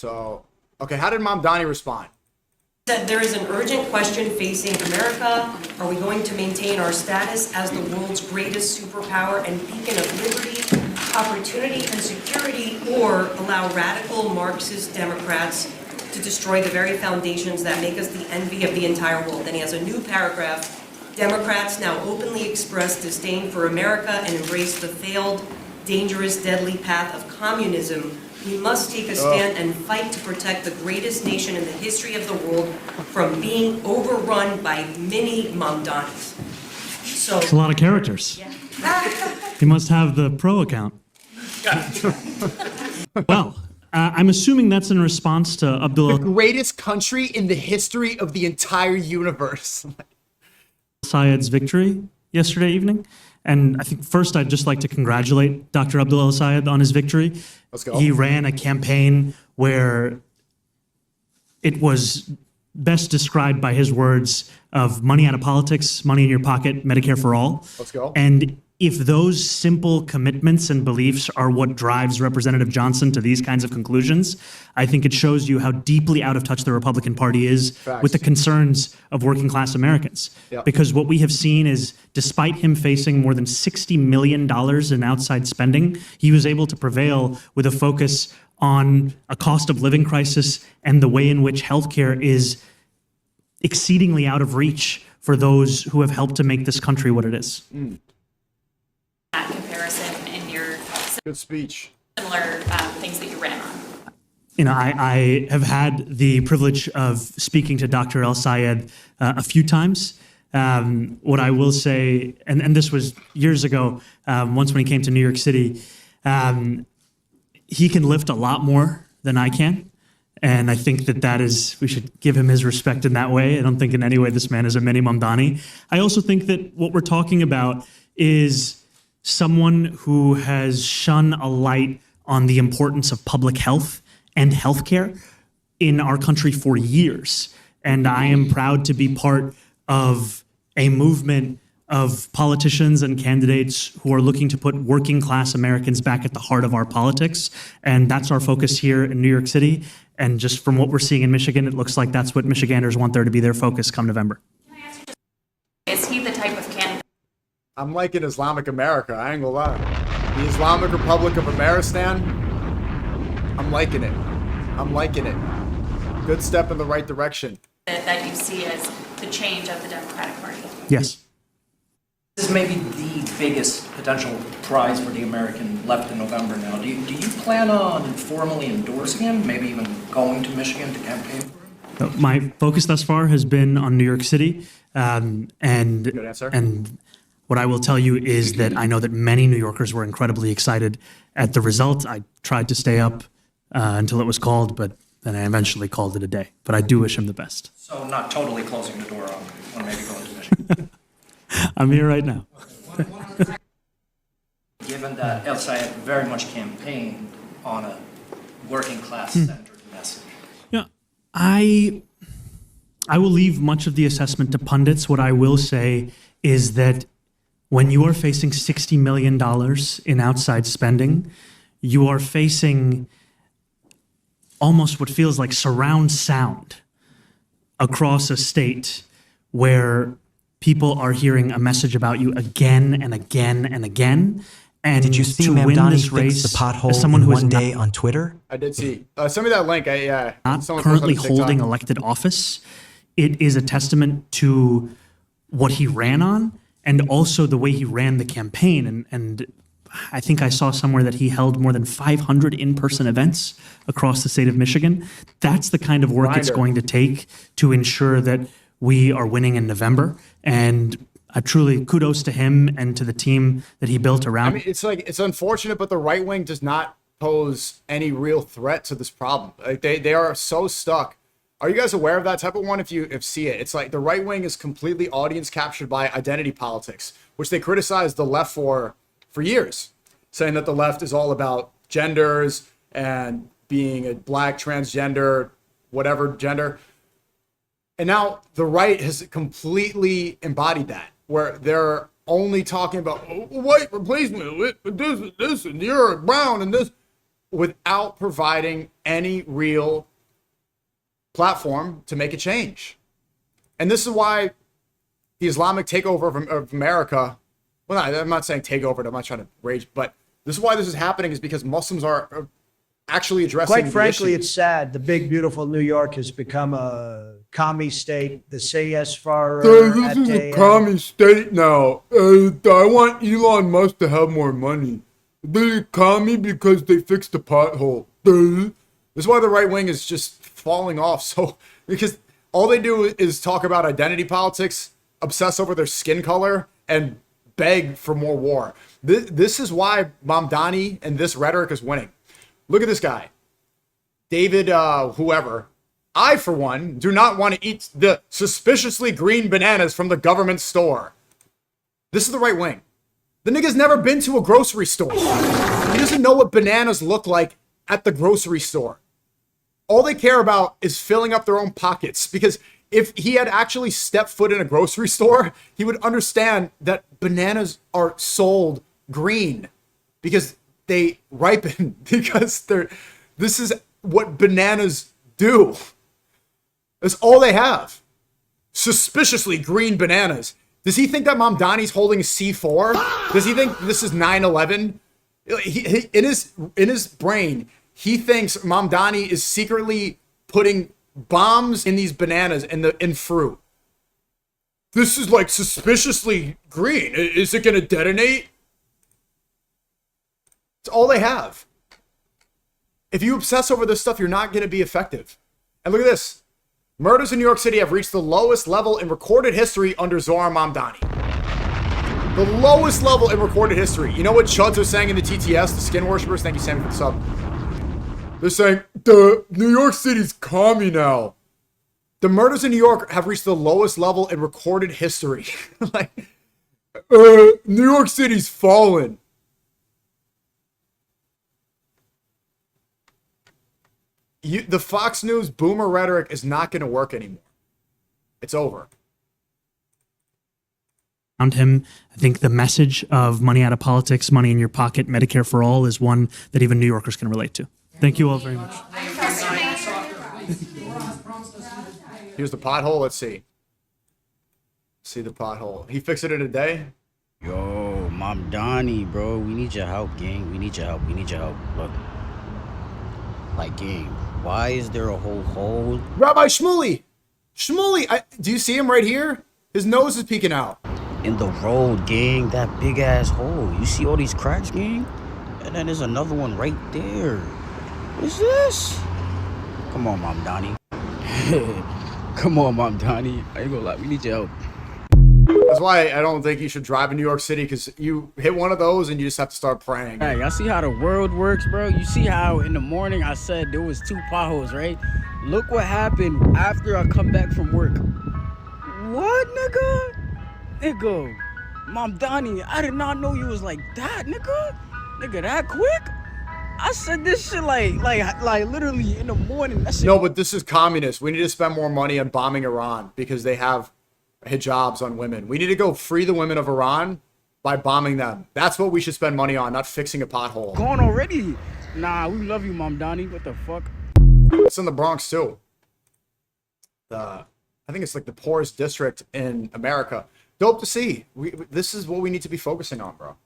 So, okay, how did Mamdani respond? Said there is an urgent question facing America. Are we going to maintain our status as the world's greatest superpower and beacon of liberty, opportunity, and security, or allow radical Marxist Democrats to destroy the very foundations that make us the envy of the entire world? Then he has a new paragraph. Democrats now openly express disdain for America and embrace the failed, dangerous, deadly path of communism. We must take a stand and fight to protect the greatest nation in the history of the world from being overrun by mini Mamdanis. So it's a lot of characters. Yeah. You must have the pro account. Well, I'm assuming that's in response to Abdul Greatest country in the history of the entire universe. Sayed's victory yesterday evening. And I think first I'd just like to congratulate Dr. Abdul El-Sayed on his victory. Let's go. He ran a campaign where it was best described by his words of money out of politics, money in your pocket, Medicare for all. Let's go. And if those simple commitments and beliefs are what drives Representative Johnson to these kinds of conclusions, I think it shows you how deeply out of touch the Republican Party is with the concerns of working class Americans. Yep. Because what we have seen is, despite him facing more than $60 million in outside spending, he was able to prevail with a focus on a cost of living crisis and the way in which healthcare is exceedingly out of reach for those who have helped to make this country what it is. That comparison in your Good speech. similar things that you ran on. You know, I have had the privilege of speaking to Dr. El-Sayed a few times. What I will say, and this was years ago, once when he came to New York City, he can lift a lot more than I can. And I think that is, we should give him his respect in that way. I don't think in any way this man is a mini Mamdani. I also think that what we're talking about is someone who has shone a light on the importance of public health and healthcare in our country for years. And I am proud to be part of a movement of politicians and candidates who are looking to put working class Americans back at the heart of our politics. And that's our focus here in New York City. And just from what we're seeing in Michigan, it looks like that's what Michiganders want there to be their focus come November. Can I ask you just, is he the type of candidate? I'm liking Islamic America, I ain't gonna lie. The Islamic Republic of Ameristan, I'm liking it. I'm liking it. Good step in the right direction. That you see as the change of the Democratic Party? Yes. This may be the biggest potential prize for the American left in November now. Do you plan on formally endorsing him, maybe even going to Michigan to campaign for him? My focus thus far has been on New York City. Good answer. And what I will tell you is that I know that many New Yorkers were incredibly excited at the result. I tried to stay up until it was called, but then I eventually called it a day. But I do wish him the best. So not totally closing the door on maybe going to Michigan. I'm here right now. Given that El-Sayed very much campaigned on a working class centered message. Yeah, I will leave much of the assessment to pundits. What I will say is that when you are facing $60 million in outside spending, you are facing almost what feels like surround sound across a state where people are hearing a message about you again and again and again. And did you see to win Mamdani this fix race the pothole as someone in who is one day on Twitter? I did see. Send me that link. Yeah. not Someone currently posted on TikTok. holding elected office, it is a testament to what he ran on and also the way he ran the campaign. And I think I saw somewhere that he held more than 500 in-person events across the state of Michigan. That's the kind of work it's Grinder. going to take to ensure that we are winning in November. And truly kudos to him and to the team that he built around. I mean, it's unfortunate, but the right wing does not pose any real threat to this problem. Like they are so stuck. Are you guys aware of that type of one? If you see it, it's like the right wing is completely audience captured by identity politics, which they criticize the left for years, saying that the left is all about genders and being a black, transgender, whatever gender. And now the right has completely embodied that, where they're only talking about white replacement with this, and you're brown and this. without providing any real platform to make a change. And this is why the Islamic takeover of America, well, I'm not saying takeover, I'm not trying to rage, but this is why this is happening, is because Muslims are actually addressing Quite the frankly, issues. it's sad. The big, beautiful New York has become a commie state. The CS far This is a commie state now. I want Elon Musk to have more money. They commie because they fixed the pothole. This is why the right wing is just falling off. So, because all they do is talk about identity politics, obsess over their skin color, and beg for more war. This is why Mamdani and this rhetoric is winning. Look at this guy, David, whoever. I, for one, do not want to eat the suspiciously green bananas from the government store. This is the right wing. The nigga's never been to a grocery store. He doesn't know what bananas look like at the grocery store. All they care about is filling up their own pockets, because if he had actually stepped foot in a grocery store, he would understand that bananas are sold green because they ripen, because this is what bananas do. That's all they have. Suspiciously green bananas. Does he think that Mamdani's holding C4? Does he think this is 9/11? In his brain, he thinks Mamdani is secretly putting bombs in these bananas in fruit. This is like suspiciously green. Is it gonna detonate? It's all they have. If you obsess over this stuff, you're not gonna be effective. And look at this. Murders in New York City have reached the lowest level in recorded history under Zohran Mamdani. The lowest level in recorded history. You know what chuds are saying in the TTS, the skin worshippers? Thank you, Sammy, for the sub. They're saying, the New York City's commie now. The murders in New York have reached the lowest level in recorded history. Like, New York City's fallen. The Fox News boomer rhetoric is not going to work anymore. It's over. Around him, I think the message of money out of politics, money in your pocket, Medicare for all is one that even New Yorkers can relate to. Thank you all very much. Here's the pothole. Let's see. See the pothole. He fixed it in a day. Yo, Mamdani, bro, we need your help, gang. We need your help. We need your help. Look, like, gang, why is there a whole hole? Rabbi Shmuley. Shmuley, do you see him right here? His nose is peeking out. In the road, gang, that big ass hole. You see all these cracks, gang? And then there's another one right there. What's this? Come on, Mamdani. Come on, Mamdani. I ain't gonna lie, we need your help. That's why I don't think you should drive in New York City, because you hit one of those and you just have to start praying. Hey, y'all see how the world works, bro? You see how in the morning I said there was 2 potholes, right? Look what happened after I come back from work. What, nigga? Nigga, Mamdani, I did not know you was like that, nigga. Nigga, that quick? I said this shit like literally in the morning. That shit. No, but this is communist. We need to spend more money on bombing Iran because they have hijabs on women. We need to go free the women of Iran by bombing them. That's what we should spend money on, not fixing a pothole. Gone already? Nah, we love you, Mamdani. What the fuck? It's in the Bronx too. I think it's like the poorest district in America. Dope to see. This is what we need to be focusing on, bro.